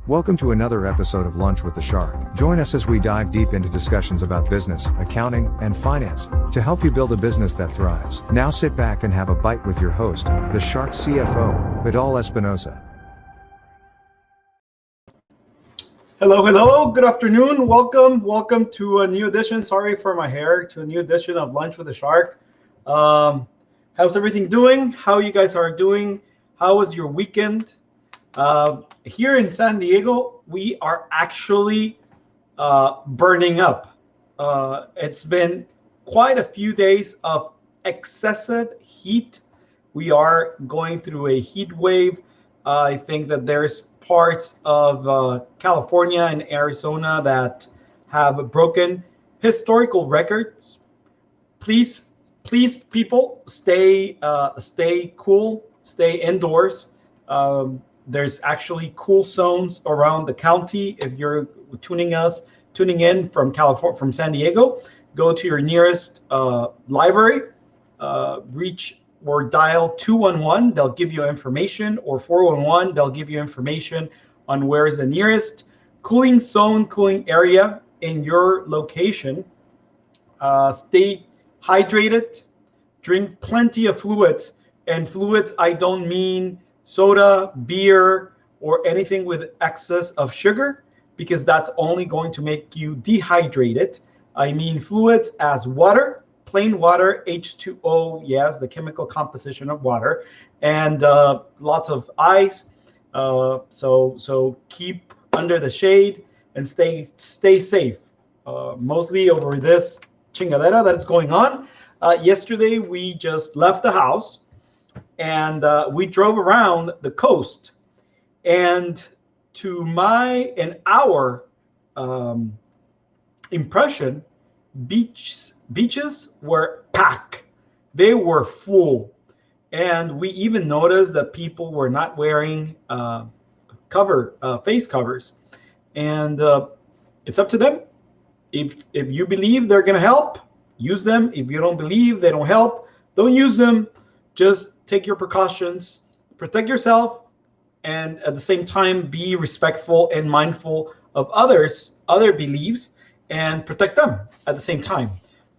Welcome to another episode of Lunch with the Shark. Join us as we dive deep into discussions about business, accounting, and finance to help you build a business that thrives. Now sit back and have a bite with your host, the Shark CFO, Vidal Espinosa. Hello, good afternoon. Welcome to a new edition. Sorry for my hair, to a new edition of Lunch with the Shark. How's everything doing? How you guys are doing? How was your weekend? Here in San Diego, we are actually burning up. It's been quite a few days of excessive heat. We are going through a heat wave. I think that there's parts of California and Arizona that have broken historical records. Please, people, stay cool, stay indoors. There's actually cool zones around the county. If you're tuning in from California, from San Diego, go to your nearest library, reach or dial 211. They'll give you information, or 411. They'll give you information on where is the nearest cooling zone, cooling area in your location. Stay hydrated. Drink plenty of fluids. And fluids, I don't mean soda, beer, or anything with excess of sugar, because that's only going to make you dehydrated. I mean fluids as water, plain water, H2O, yes, the chemical composition of water, and lots of ice. So keep under the shade and stay safe. Mostly over this chingadera that is going on. Yesterday we just left the house and we drove around the coast, and to our impression, beaches were packed. They were full, and we even noticed that people were not wearing face covers. And it's up to them. If you believe they're gonna help, use them. If you don't believe they don't help, don't use them. Just take your precautions, protect yourself, and at the same time be respectful and mindful of other beliefs, and protect them at the same time.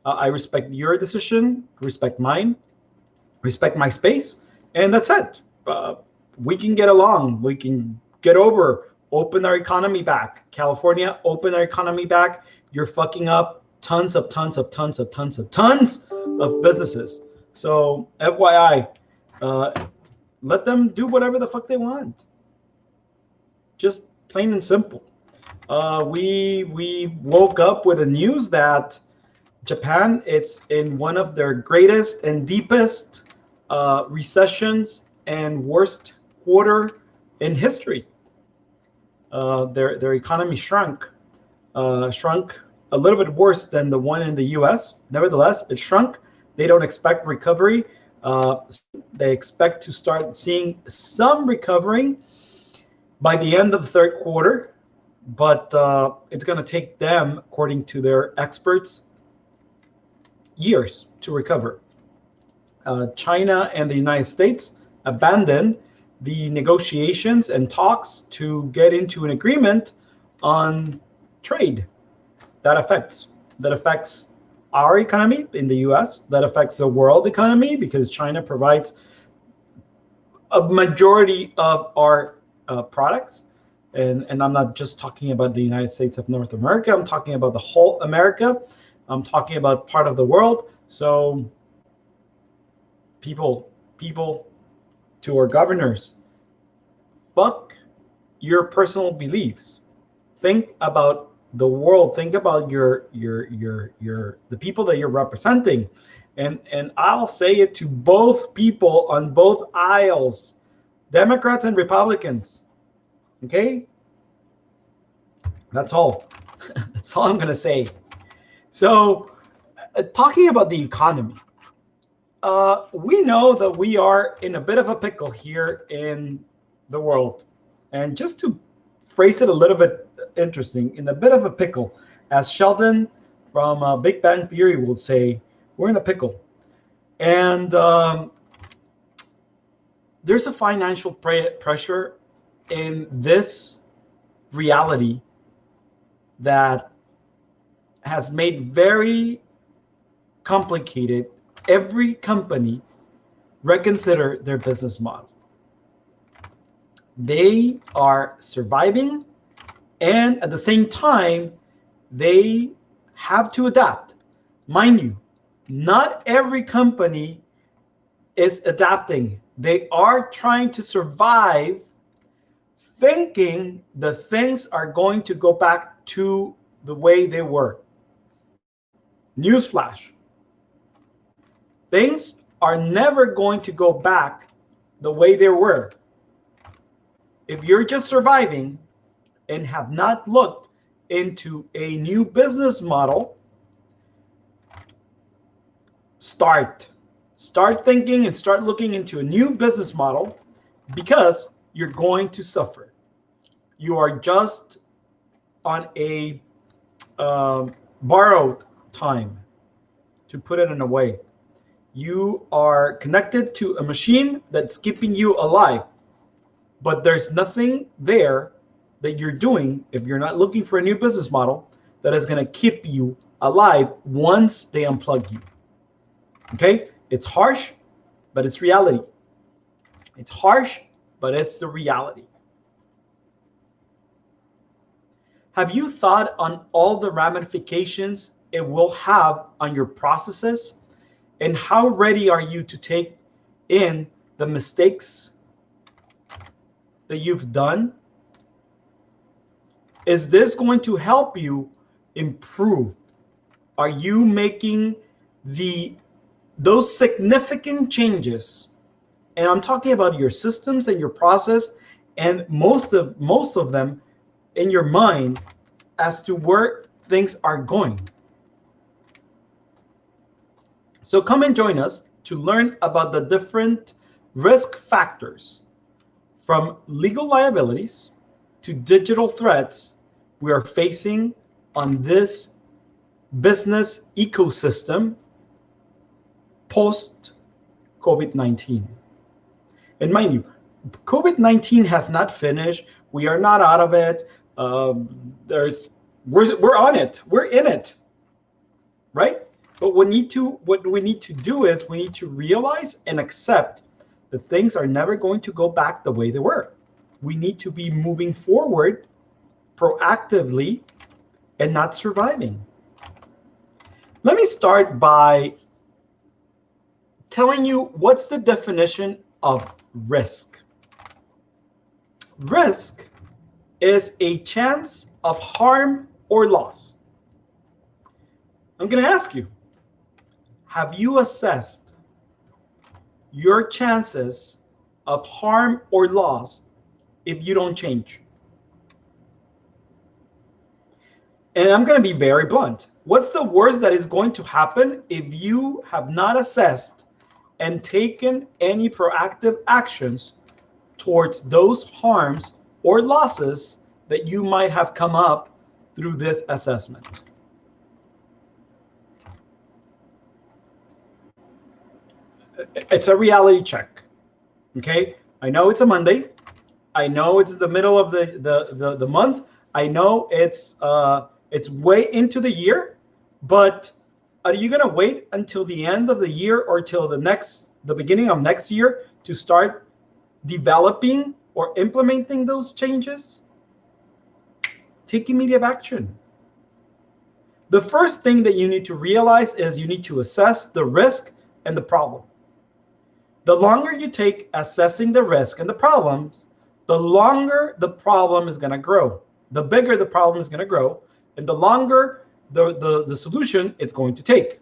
I respect your decision, respect mine, respect my space, and that's it. We can get along. We can get over. Open our economy back. California, open our economy back. You're fucking up tons of businesses. So FYI, let them do whatever the fuck they want. Just plain and simple. We woke up with the news that Japan, it's in one of their greatest and deepest recessions and worst quarter in history. Their economy shrunk a little bit worse than the one in the U.S. Nevertheless, it shrunk. They don't expect recovery. They expect to start seeing some recovery by the end of the third quarter, but it's going to take them, according to their experts, years to recover. China and the United States abandoned the negotiations and talks to get into an agreement on trade. That affects our economy in the US, that affects the world economy, because China provides a majority of our products. And I'm not just talking about the United States of North America, I'm talking about the whole America. I'm talking about part of the world. So people to our governors, fuck your personal beliefs. Think about the world. Think about the people that you're representing. And I'll say it to both people on both aisles, Democrats and Republicans. Okay? That's all. That's all I'm going to say. So, talking about the economy, we know that we are in a bit of a pickle here in the world. And just to phrase it a little bit interesting, in a bit of a pickle, as Sheldon from Big Bang Theory will say, we're in a pickle. And there's a financial pressure in this reality that has made very complicated every company reconsider their business model. They are surviving, and at the same time, they have to adapt. Mind you, not every company is adapting. They are trying to survive, thinking that things are going to go back to the way they were. Newsflash. Things are never going to go back the way they were. If you're just surviving and have not looked into a new business model, start thinking and start looking into a new business model, because you're going to suffer. You are just on a borrowed time, to put it in a way. You are connected to a machine that's keeping you alive, but there's nothing there that you're doing, if you're not looking for a new business model, that is going to keep you alive once they unplug you. Okay? It's harsh, but it's reality. It's harsh, but it's the reality. Have you thought on all the ramifications it will have on your processes? And how ready are you to take in the mistakes that you've done? Is this going to help you improve? Are you making those significant changes? And I'm talking about your systems and your process, and most of them in your mind as to where things are going. So come and join us to learn about the different risk factors, from legal liabilities to digital threats we are facing on this business ecosystem post COVID-19. And mind you, COVID-19 has not finished. We are not out of it. We're on it. We're in it, right? But what we need to do is we need to realize and accept that things are never going to go back the way they were. We need to be moving forward proactively and not surviving. Let me start by telling you what's the definition of risk. Risk is a chance of harm or loss. I'm going to ask you, have you assessed your chances of harm or loss if you don't change? And I'm going to be very blunt. What's the worst that is going to happen if you have not assessed and taken any proactive actions towards those harms or losses that you might have come up through this assessment? It's a reality check. Okay, I know it's a Monday. I know it's the middle of the month. I know it's way into the year, but are you gonna wait until the end of the year or till the beginning of next year to start developing or implementing those changes? Take immediate action. The first thing that you need to realize is you need to assess the risk and the problem. The longer you take assessing the risk and the problems, the longer the problem is going to grow. The bigger the problem is going to grow, and the longer the solution it's going to take.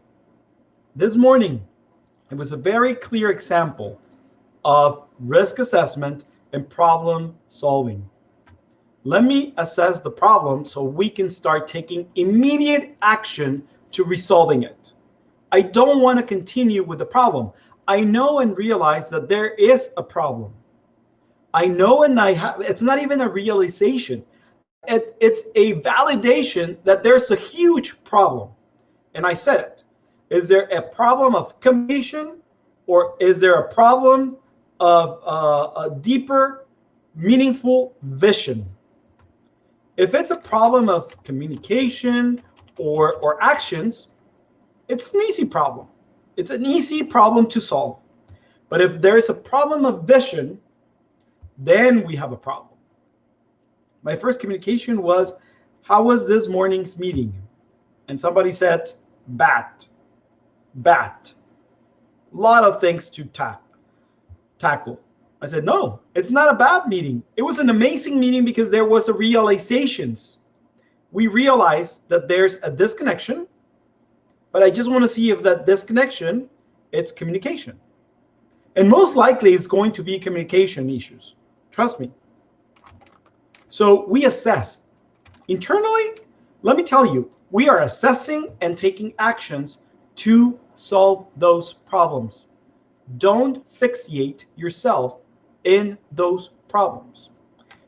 This morning, it was a very clear example of risk assessment and problem solving. Let me assess the problem so we can start taking immediate action to resolving it. I don't want to continue with the problem. I know and realize that there is a problem. I know, and it's not even a realization. It's a validation that there's a huge problem. And I said it. Is there a problem of communication, or is there a problem of a deeper, meaningful vision? If it's a problem of communication or actions, it's an easy problem. It's an easy problem to solve. But if there's a problem of vision, then we have a problem. My first communication was, how was this morning's meeting? And somebody said, bad. A lot of things to tackle. I said, no, it's not a bad meeting. It was an amazing meeting because there was a realizations. We realized that there's a disconnection, but I just want to see if that disconnection, it's communication. And most likely it's going to be communication issues. Trust me. So we assess. Internally, let me tell you, we are assessing and taking actions to solve those problems. Don't fixate yourself in those problems.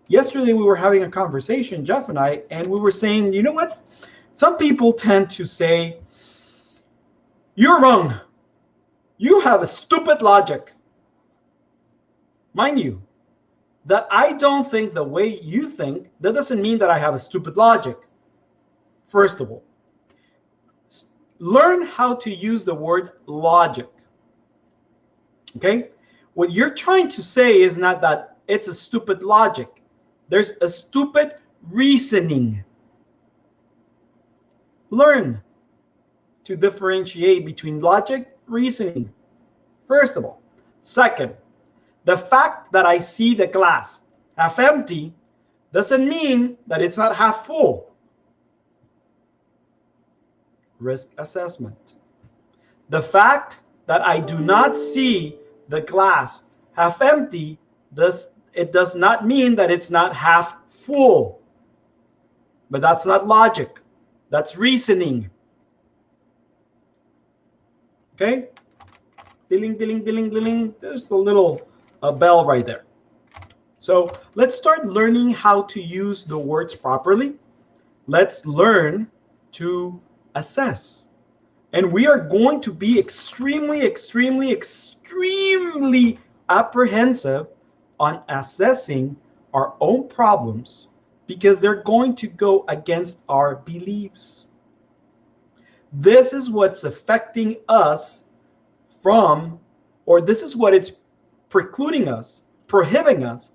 Yesterday, we were having a conversation, Jeff and I, and we were saying, you know what? Some people tend to say, you're wrong. You have a stupid logic. Mind you, that I don't think the way you think, that doesn't mean that I have a stupid logic. First of all, learn how to use the word logic. Okay? What you're trying to say is not that it's a stupid logic. There's a stupid reasoning. Learn to differentiate between logic, reasoning. First of all. Second, the fact that I see the glass half empty doesn't mean that it's not half full. Risk assessment. The fact that I do not see the glass half empty, does not mean that it's not half full. But that's not logic. That's reasoning. Okay? Ding. There's a little bell right there. So let's start learning how to use the words properly. Let's learn to assess. And we are going to be extremely apprehensive on assessing our own problems because they're going to go against our beliefs. This is what's affecting us from, or this is what it's precluding us, prohibiting us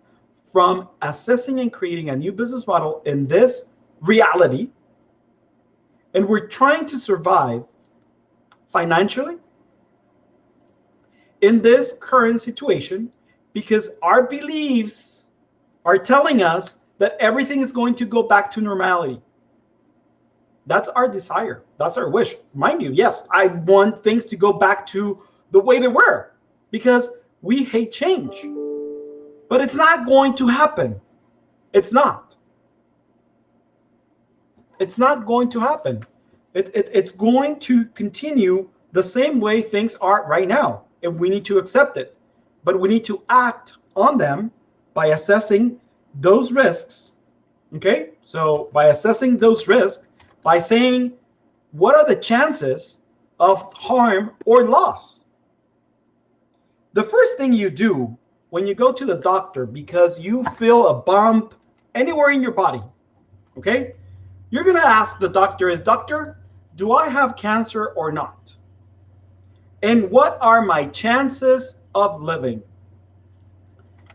from assessing and creating a new business model in this reality. And we're trying to survive financially in this current situation because our beliefs are telling us that everything is going to go back to normality. That's our desire. That's our wish. Mind you, yes, I want things to go back to the way they were because we hate change. But it's not going to happen. It's not. It's not going to happen. It's going to continue the same way things are right now, and we need to accept it. But we need to act on them by assessing those risks. Okay? So by assessing those risks, by saying, what are the chances of harm or loss? The first thing you do when you go to the doctor because you feel a bump anywhere in your body, okay? You're going to ask the doctor, doctor, do I have cancer or not? And what are my chances of living?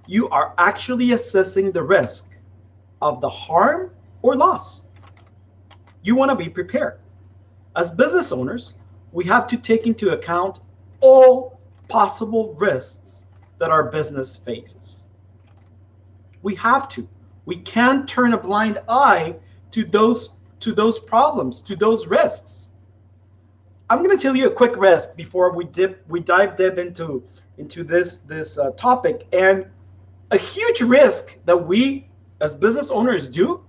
You are actually assessing the risk of the harm or loss. You want to be prepared. As business owners, we have to take into account all possible risks that our business faces. We have to. We can't turn a blind eye to those problems, to those risks. I'm going to tell you a quick risk before we dive deep into this topic. And a huge risk that we as business owners do,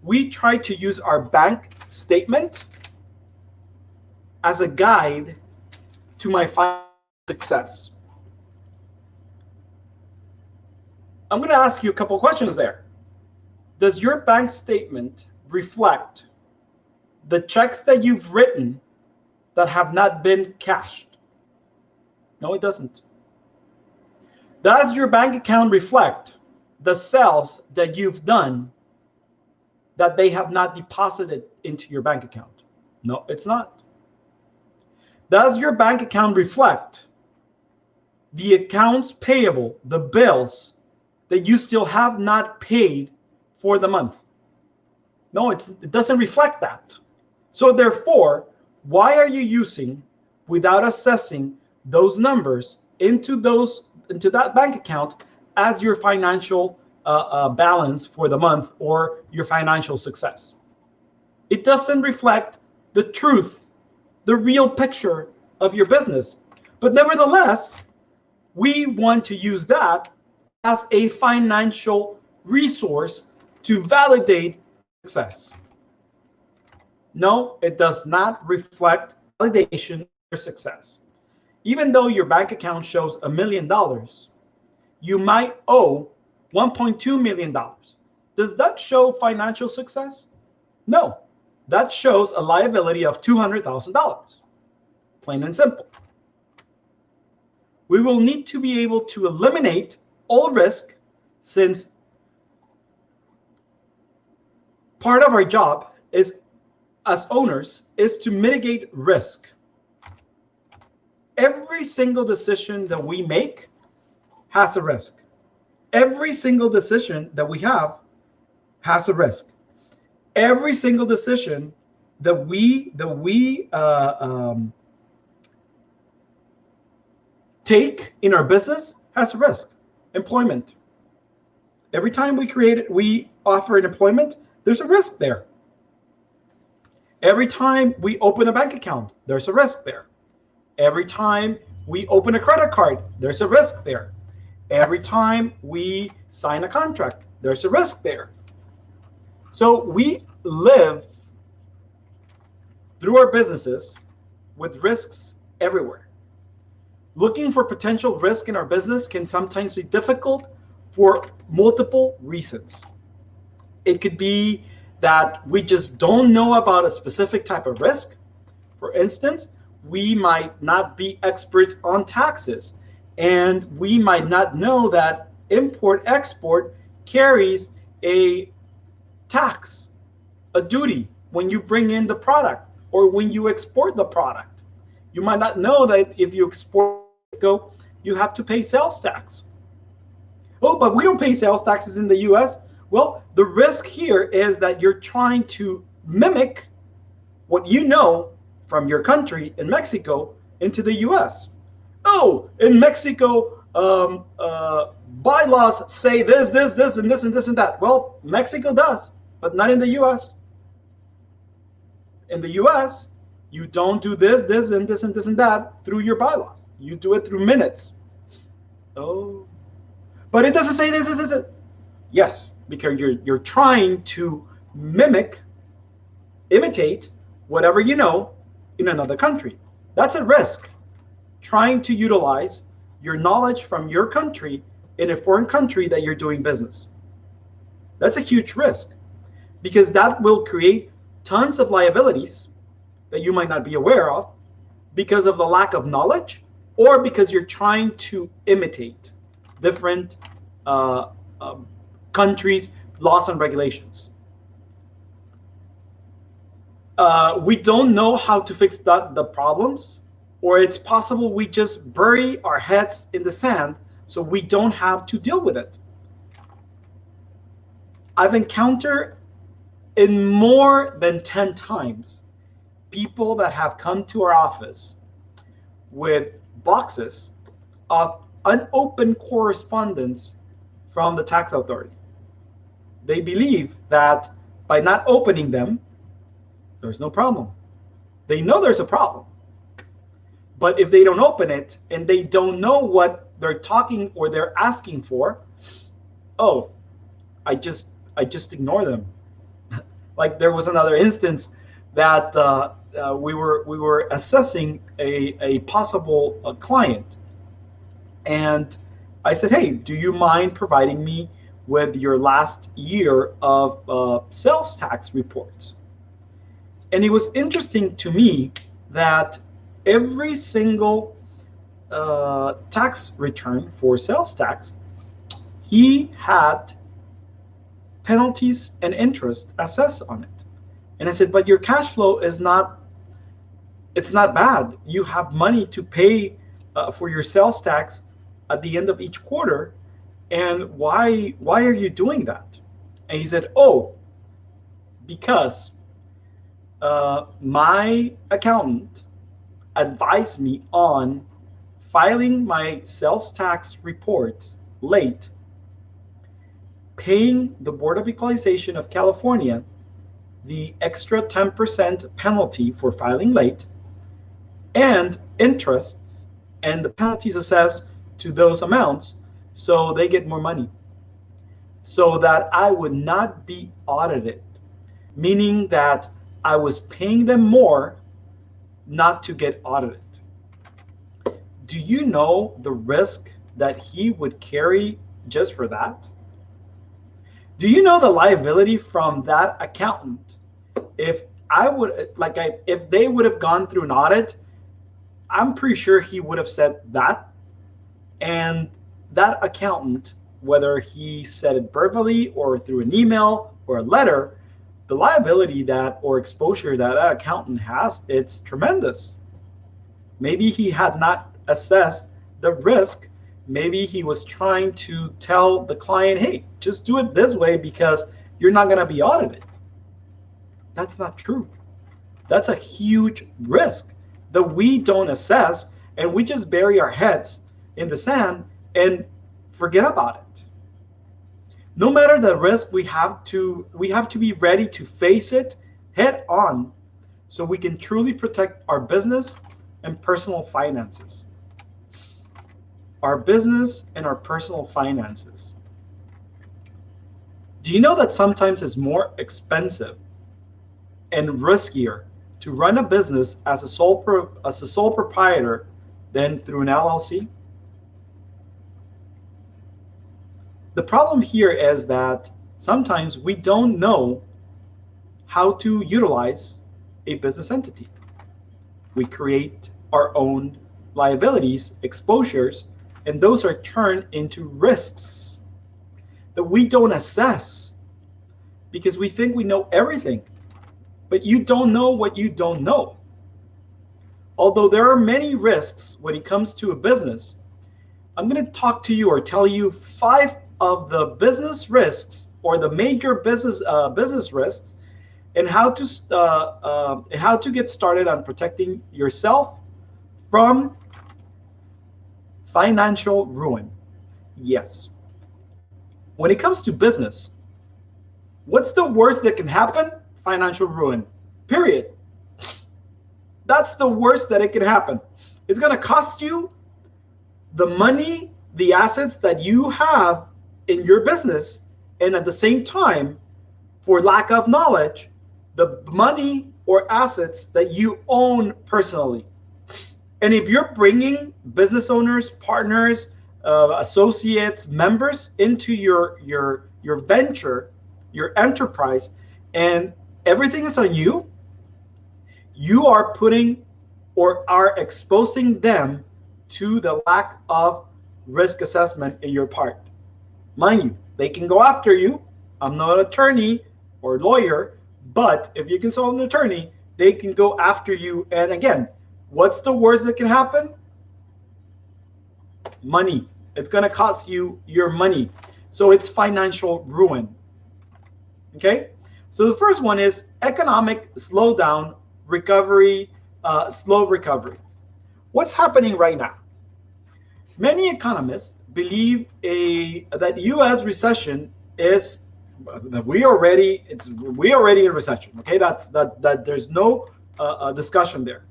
we try to use our bank statement as a guide to my financial success. I'm going to ask you a couple questions there. Does your bank statement reflect the checks that you've written that have not been cashed? No, it doesn't. Does your bank account reflect the sales that you've done that they have not deposited into your bank account? No, it's not. Does your bank account reflect the accounts payable, the bills that you still have not paid for the month? No, it doesn't reflect that. So therefore, why are you using, without assessing those numbers into that bank account as your financial balance for the month or your financial success? It doesn't reflect the truth, the real picture of your business. But nevertheless, we want to use that as a financial resource to validate success. No, it does not reflect validation or success. Even though your bank account shows $1 million, you might owe $1.2 million. Does that show financial success? No, that shows a liability of $200,000. Plain and simple. We will need to be able to eliminate all risk, since part of our job is, as owners, is to mitigate risk. Every single decision that we make has a risk. Every single decision that we have has a risk. Every single decision that we take in our business has a risk. Employment. Every time we offer an employment, there's a risk there. Every time we open a bank account, there's a risk there. Every time we open a credit card, there's a risk there. Every time we sign a contract, there's a risk there. So we live through our businesses with risks everywhere. Looking for potential risk in our business can sometimes be difficult for multiple reasons. It could be that we just don't know about a specific type of risk. For instance, we might not be experts on taxes, and we might not know that import-export carries a tax, a duty when you bring in the product or when you export the product. You might not know that if you export, you have to pay sales tax. Oh, but we don't pay sales taxes in the US. Well, the risk here is that you're trying to mimic what you know from your country in Mexico into the US. Oh, in Mexico, bylaws say this, and this, and this, and that. Well, Mexico does, but not in the US. In the US, you don't do this, and this, and this, and that through your bylaws. You do it through minutes. Oh, but it doesn't say this. Yes, because you're trying to mimic, imitate whatever you know in another country. That's a risk. Trying to utilize your knowledge from your country in a foreign country that you're doing business. That's a huge risk, because that will create tons of liabilities that you might not be aware of because of the lack of knowledge, or because you're trying to imitate different countries' laws and regulations. We don't know how to fix the problems, or it's possible we just bury our heads in the sand so we don't have to deal with it. I've encountered in more than 10 times people that have come to our office with boxes of unopened correspondence from the tax authority. They believe that by not opening them, there's no problem. They know there's a problem. But if they don't open it and they don't know what they're talking or they're asking for, oh, I just ignore them. Like there was another instance that we were assessing a possible client, and I said, hey, do you mind providing me with your last year of sales tax reports? And it was interesting to me that every single tax return for sales tax, he had penalties and interest assessed on it. And I said, but your cash flow is not, it's not bad. You have money to pay for your sales tax at the end of each quarter. And why are you doing that? And he said, oh, because my accountant advised me on filing my sales tax report late, paying the Board of Equalization of California the extra 10% penalty for filing late, and interests and the penalties assessed to those amounts, so they get more money, so that I would not be audited, meaning that I was paying them more not to get audited. Do you know the risk that he would carry just for that? Do you know the liability from that accountant? If if they would have gone through an audit, I'm pretty sure he would have said that. And that accountant, whether he said it verbally or through an email or a letter, the liability that or exposure that that accountant has, it's tremendous. Maybe he had not assessed the risk. Maybe he was trying to tell the client, hey, just do it this way because you're not going to be audited. That's not true. That's a huge risk that we don't assess, and we just bury our heads in the sand and forget about it. No matter the risk, we have to be ready to face it head on so we can truly protect our business and personal finances. Our business and our personal finances. Do you know that sometimes it's more expensive and riskier to run a business as a sole proprietor than through an LLC? The problem here is that sometimes we don't know how to utilize a business entity. We create our own liabilities, exposures, and those are turned into risks that we don't assess because we think we know everything, but you don't know what you don't know. Although there are many risks when it comes to a business, I'm going to talk to you or tell you 5 of the business risks or the major business risks, and how to get started on protecting yourself from financial ruin. Yes. When it comes to business, what's the worst that can happen? Financial ruin. Period. That's the worst that it can happen. It's going to cost you the money, the assets that you have in your business, and at the same time, for lack of knowledge, the money or assets that you own personally. And if you're bringing business owners, partners, associates, members into your venture, your enterprise, and everything is on you, you are putting or are exposing them to the lack of risk assessment in your part. Mind you, they can go after you. I'm not an attorney or lawyer, but if you consult an attorney, they can go after you. And again, what's the worst that can happen? Money. It's going to cost you your money. So it's financial ruin. Okay? So the first one is economic slowdown, recovery, slow recovery. What's happening right now? Many economists believe that U.S. recession is that we already in recession. Okay, that there's no discussion there.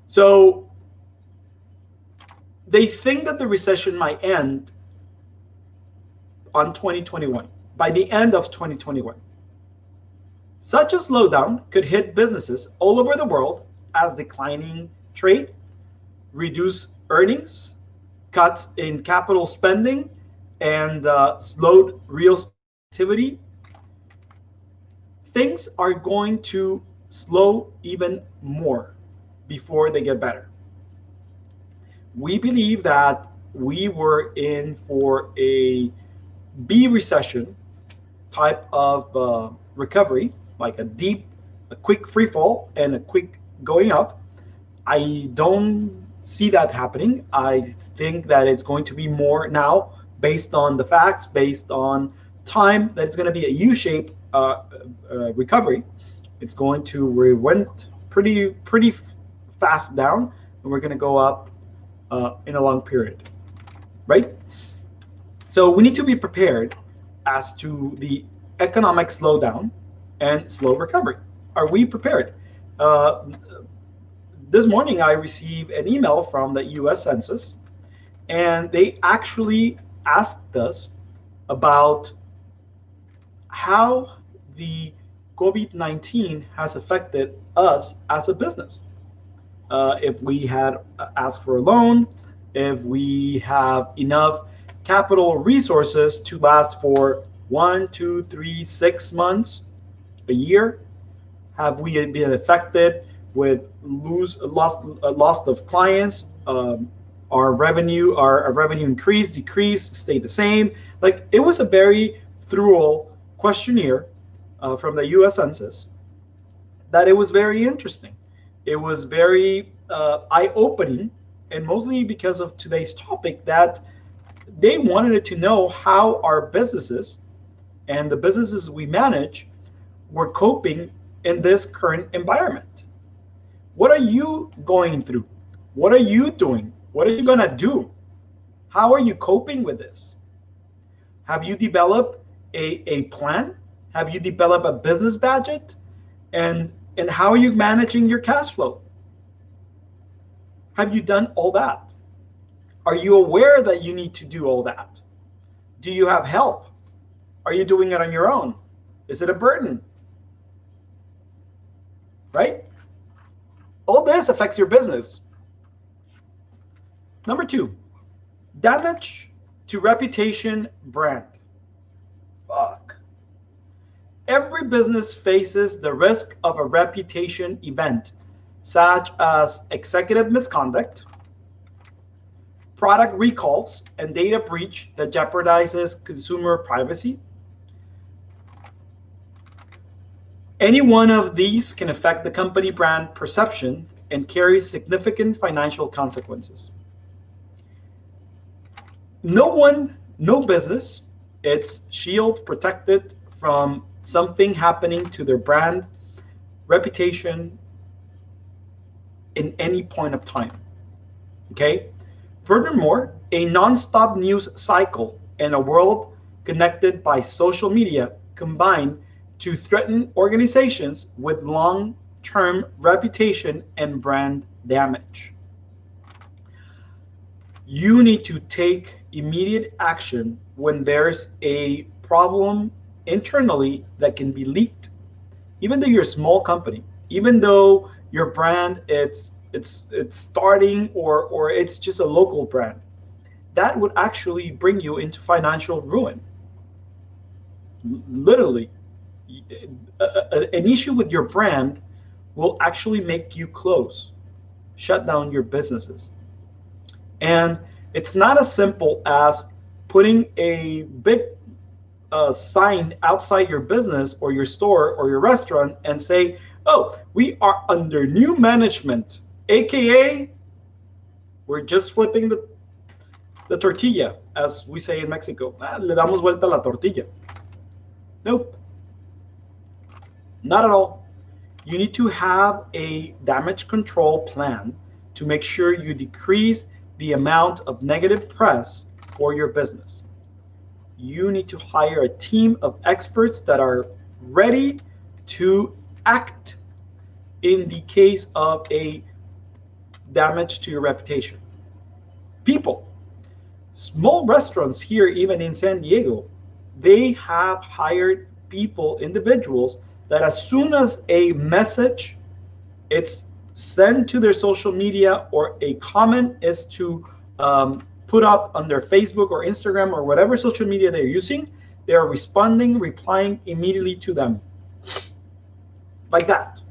So they think that the recession might end on 2021, by the end of 2021. Such a slowdown could hit businesses all over the world as declining trade, reduced earnings, cuts in capital spending, and slowed real activity. Things are going to slow even more before they get better. We believe that we were in for a B recession type of recovery, like a quick free fall and a quick going up. I don't see that happening. I think that it's going to be more now based on the facts, based on time, that it's going to be a U-shaped recovery. It's going to, we went pretty fast down, and we're going to go up in a long period, right? So we need to be prepared as to the economic slowdown and slow recovery. Are we prepared? This morning I received an email from the US Census, and they actually asked us about how the COVID-19 has affected us as a business. If we had asked for a loan, if we have enough capital resources to last for 1, 2, 3, 6 months, a year, have we been affected with loss of clients? Our revenue increased, decreased, stayed the same. Like, it was a very thorough questionnaire from the U.S. Census that it was very interesting. It was very eye-opening, and mostly because of today's topic, that they wanted to know how our businesses and the businesses we manage were coping in this current environment. What are you going through? What are you doing? What are you going to do? How are you coping with this? Have you developed a plan? Have you developed a business budget? And how are you managing your cash flow? Have you done all that? Are you aware that you need to do all that? Do you have help? Are you doing it on your own? Is it a burden? Right? All this affects your business. Number 2, damage to reputation brand. Fuck. Every business faces the risk of a reputation event, such as executive misconduct, product recalls, and data breach that jeopardizes consumer privacy. Any one of these can affect the company brand perception and carry significant financial consequences. No business, it's shield protected from something happening to their brand reputation in any point of time. Okay? Furthermore, a non-stop news cycle and a world connected by social media combine to threaten organizations with long-term reputation and brand damage. You need to take immediate action when there's a problem internally that can be leaked. Even though you're a small company, even though your brand it's starting or it's just a local brand, that would actually bring you into financial ruin. Literally, an issue with your brand will actually make you close, shut down your businesses. And it's not as simple as putting a big sign outside your business or your store or your restaurant and say, oh, we are under new management, aka we're just flipping the tortilla, as we say in Mexico. Le damos vuelta a la tortilla. Nope. Not at all. You need to have a damage control plan to make sure you decrease the amount of negative press for your business. You need to hire a team of experts that are ready to act in the case of a damage to your reputation. People, small restaurants here, even in San Diego, they have hired people, individuals, that as soon as a message it's sent to their social media or a comment is to put up on their Facebook or Instagram or whatever social media they're using, they are replying immediately to them. Like that.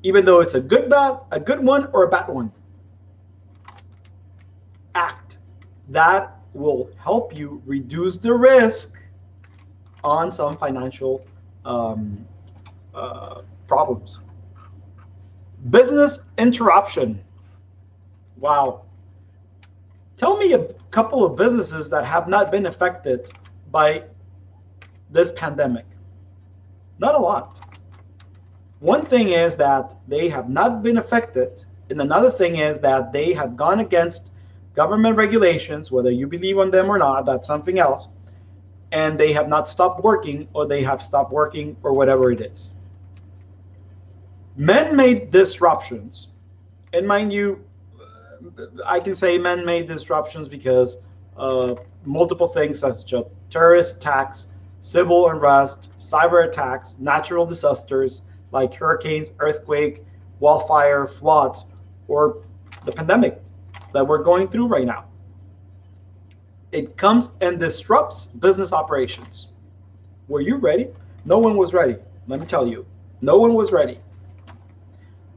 Even though it's a good one or a bad one. Act. That will help you reduce the risk on some financial problems. Business interruption. Wow. Tell me a couple of businesses that have not been affected by this pandemic. Not a lot. One thing is that they have not been affected, and another thing is that they have gone against government regulations, whether you believe on them or not, that's something else, and they have not stopped working, or they have stopped working, or whatever it is. Man-made disruptions, and mind you, I can say man-made disruptions because multiple things such as terrorist attacks, civil unrest, cyber attacks, natural disasters like hurricanes, earthquake, wildfire, floods, or the pandemic that we're going through right now. It comes and disrupts business operations. Were you ready? No one was ready. Let me tell you, no one was ready.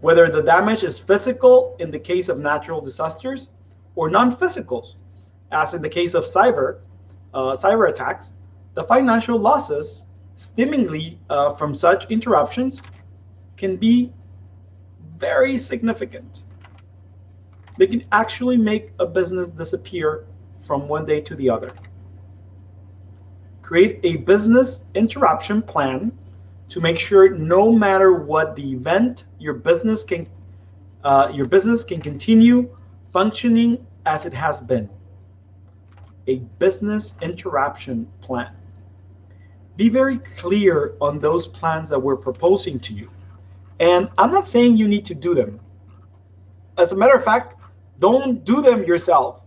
Whether the damage is physical in the case of natural disasters or non-physicals, as in the case of cyber attacks, the financial losses stemming from such interruptions can be very significant. They can actually make a business disappear from one day to the other. Create a business interruption plan to make sure no matter what the event, your business can continue functioning as it has been. A business interruption plan. Be very clear on those plans that we're proposing to you. And I'm not saying you need to do them. As a matter of fact, don't do them yourself.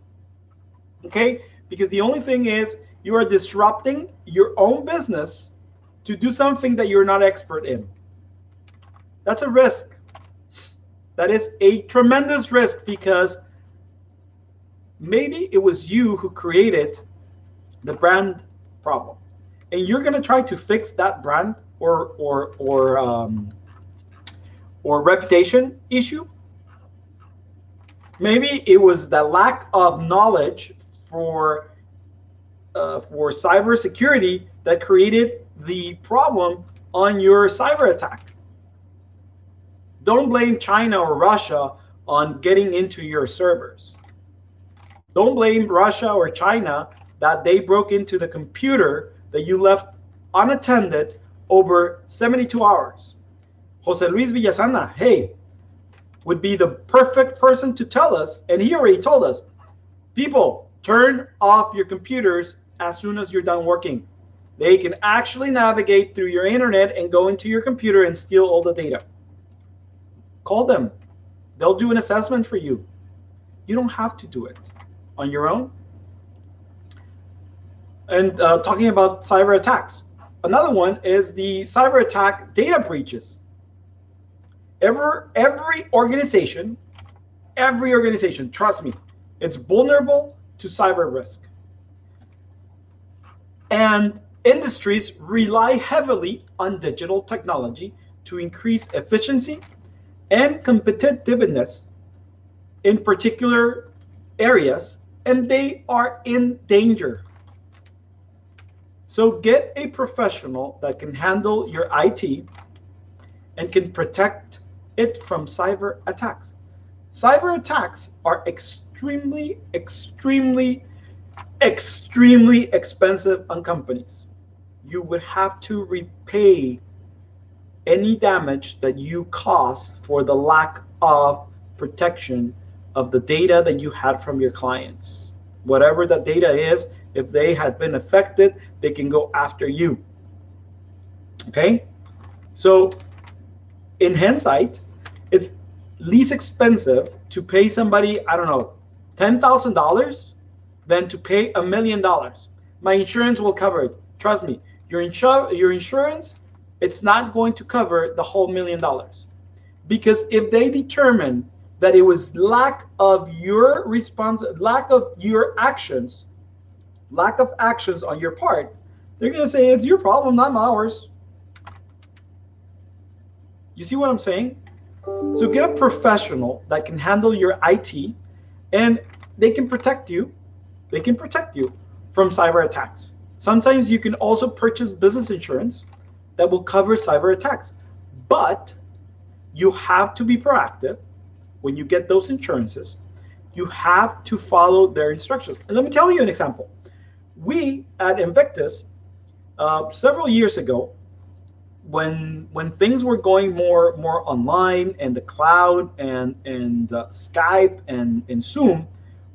Okay? Because the only thing is you are disrupting your own business to do something that you're not expert in. That's a risk. That is a tremendous risk because maybe it was you who created the brand problem, and you're going to try to fix that brand or reputation issue. Maybe it was the lack of knowledge for cybersecurity that created the problem on your cyber attack. Don't blame China or Russia on getting into your servers. Don't blame Russia or China that they broke into the computer that you left unattended over 72 hours. Jose Luis Villasana, hey, would be the perfect person to tell us, and he already told us, people, turn off your computers as soon as you're done working. They can actually navigate through your internet and go into your computer and steal all the data. Call them. They'll do an assessment for you. You don't have to do it on your own. And talking about cyber attacks, another one is the cyber attack data breaches. Every organization, trust me, it's vulnerable to cyber risk. And industries rely heavily on digital technology to increase efficiency and competitiveness in particular areas, and they are in danger. So get a professional that can handle your IT and can protect it from cyber attacks. Cyber attacks are extremely expensive on companies. You would have to repay any damage that you caused for the lack of protection of the data that you had from your clients. Whatever that data is, if they had been affected, they can go after you. Okay? So in hindsight, it's least expensive to pay somebody, I don't know, $10,000 than to pay $1 million. My insurance will cover it. Trust me, your insurance, it's not going to cover the whole $1 million. Because if they determine that it was lack of actions on your part, they're going to say it's your problem, not ours. You see what I'm saying? So get a professional that can handle your IT, and they can protect you. They can protect you from cyber attacks. Sometimes you can also purchase business insurance that will cover cyber attacks. But you have to be proactive when you get those insurances. You have to follow their instructions. And let me tell you an example. We at Invictus, several years ago, when things were going more online and the cloud and Skype and Zoom,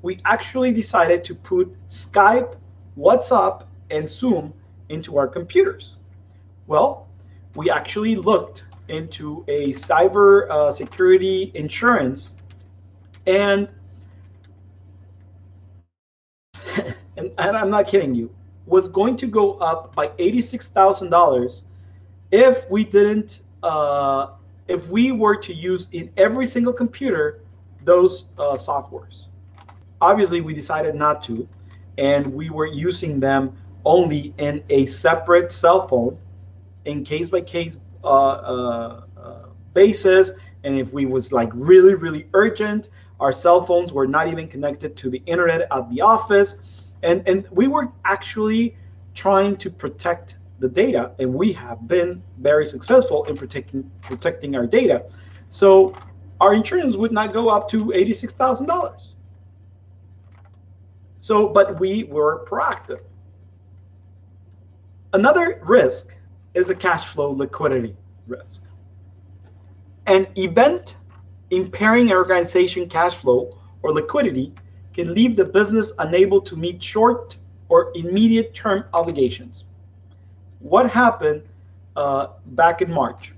we actually decided to put Skype, WhatsApp, and Zoom into our computers. Well, we actually looked into a cyber security insurance, and and I'm not kidding you, was going to go up by $86,000 if we didn't if we were to use in every single computer those softwares. Obviously, we decided not to, and we were using them only in a separate cell phone in case by case basis. And if we was like really urgent, our cell phones were not even connected to the internet at the office, and we were actually trying to protect the data, and we have been very successful in protecting our data. So our insurance would not go up to $86,000. So, but we were proactive. Another risk is a cash flow liquidity risk. An event impairing an organization cash flow or liquidity can leave the business unable to meet short or immediate term obligations. What happened back in March?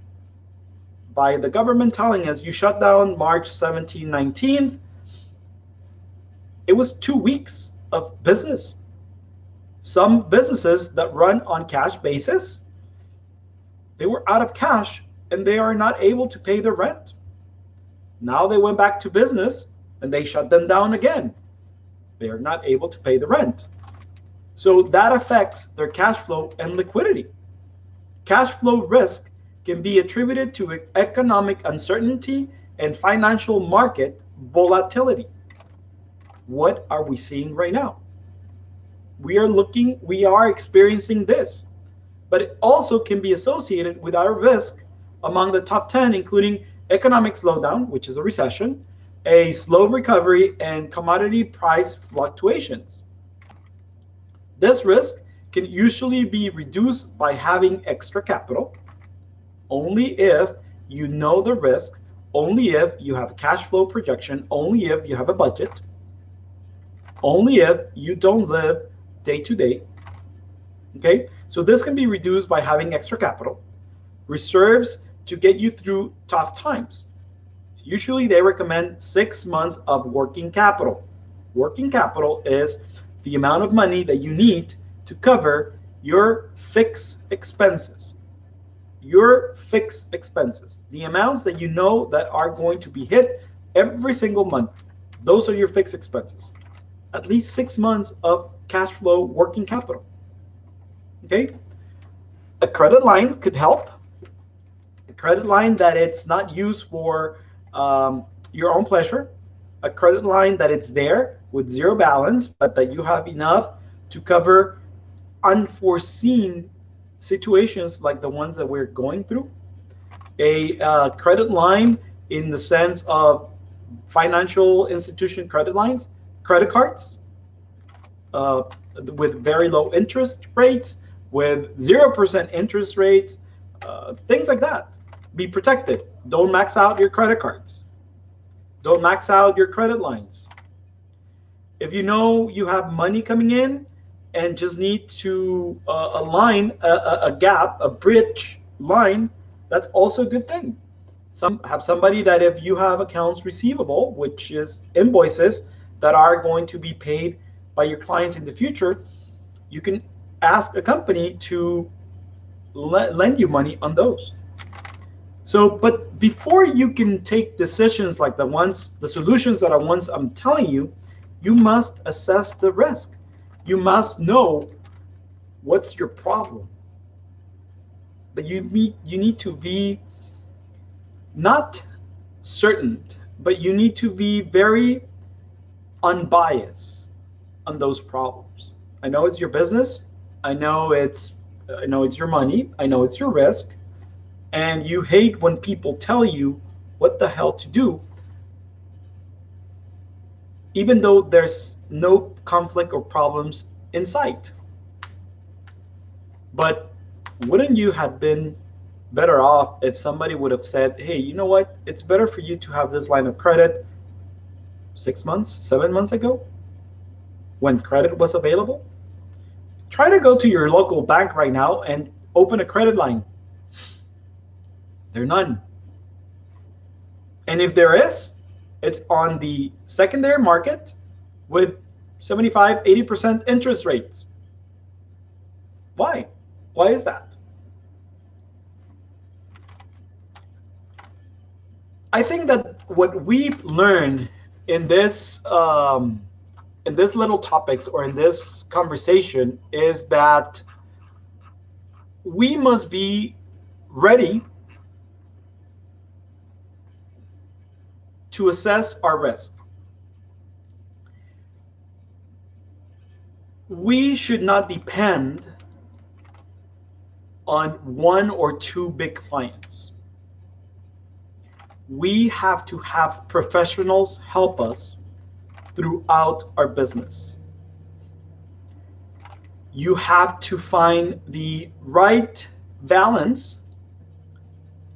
By the government telling us you shut down March 17, 19th, it was 2 weeks of business. Some businesses that run on cash basis, they were out of cash and they are not able to pay their rent. Now they went back to business and they shut them down again. They are not able to pay the rent. So that affects their cash flow and liquidity. Cash flow risk can be attributed to economic uncertainty and financial market volatility. What are we seeing right now? We are experiencing this, but it also can be associated with our risk among the top 10, including economic slowdown, which is a recession, a slow recovery, and commodity price fluctuations. This risk can usually be reduced by having extra capital, only if you know the risk, only if you have a cash flow projection, only if you have a budget, only if you don't live day to day. Okay, so this can be reduced by having extra capital, reserves to get you through tough times. Usually they recommend 6 months of working capital. Working capital is the amount of money that you need to cover your fixed expenses. Your fixed expenses, the amounts that you know that are going to be hit every single month. Those are your fixed expenses. At least 6 months of cash flow working capital. Okay, a credit line could help. A credit line that it's not used for your own pleasure. A credit line that it's there with zero balance, but that you have enough to cover unforeseen situations like the ones that we're going through. A credit line in the sense of financial institution credit lines, credit cards, with very low interest rates, with 0% interest rates, things like that. Be protected. Don't max out your credit cards. Don't max out your credit lines. If you know you have money coming in and just need to align a gap, a bridge line, that's also a good thing. Have somebody that if you have accounts receivable, which is invoices that are going to be paid by your clients in the future, you can ask a company to lend you money on those. So, but before you can take decisions like the solutions that I'm telling you, you must assess the risk. You must know what's your problem. But you need to be not certain, but you need to be very unbiased on those problems. I know it's your business. I know it's your money. I know it's your risk. And you hate when people tell you what the hell to do, even though there's no conflict or problems in sight. But wouldn't you have been better off if somebody would have said, hey, you know what? It's better for you to have this line of credit 6 months, 7 months ago, when credit was available? Try to go to your local bank right now and open a credit line. There are none. And if there is, it's on the secondary market with 75, 80% interest rates. Why? Why is that? I think that what we've learned in this little topics or in this conversation is that we must be ready to assess our risk. We should not depend on one or two big clients. We have to have professionals help us throughout our business. You have to find the right balance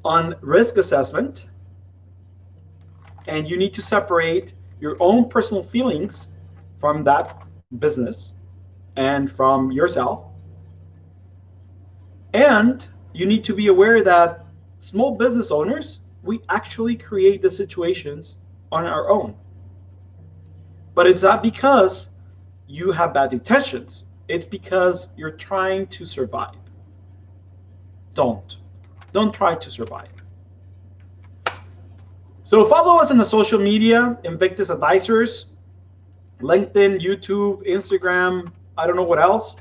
on risk assessment, and you need to separate your own personal feelings from that business and from yourself. And you need to be aware that small business owners, we actually create the situations on our own. But it's not because you have bad intentions. It's because you're trying to survive. Don't try to survive. So follow us on the social media, Invictus Advisors, LinkedIn, YouTube, Instagram, I don't know what else.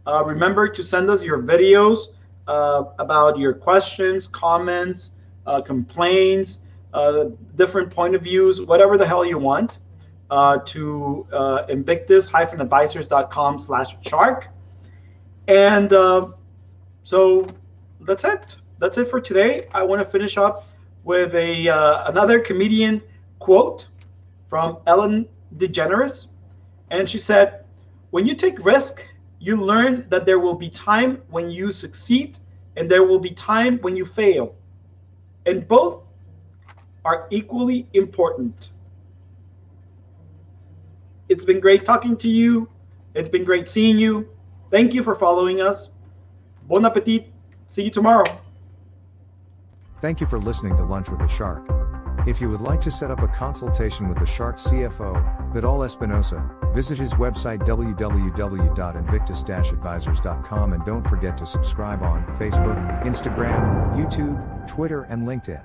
Remember to send us your videos about your questions, comments, complaints, different point of views, whatever the hell you want, to invictus-advisors.com/shark. And so that's it. That's it for today. I want to finish up with another comedian quote from Ellen DeGeneres. And she said, when you take risk, you learn that there will be time when you succeed and there will be time when you fail. And both are equally important. It's been great talking to you. It's been great seeing you. Thank you for following us. Bon appetit. See you tomorrow. Thank you for listening to Lunch with the Shark. If you would like to set up a consultation with the Shark CFO, Vidal Espinosa, visit his website www.invictus-advisors.com, and don't forget to subscribe on Facebook, Instagram, YouTube, Twitter, and LinkedIn.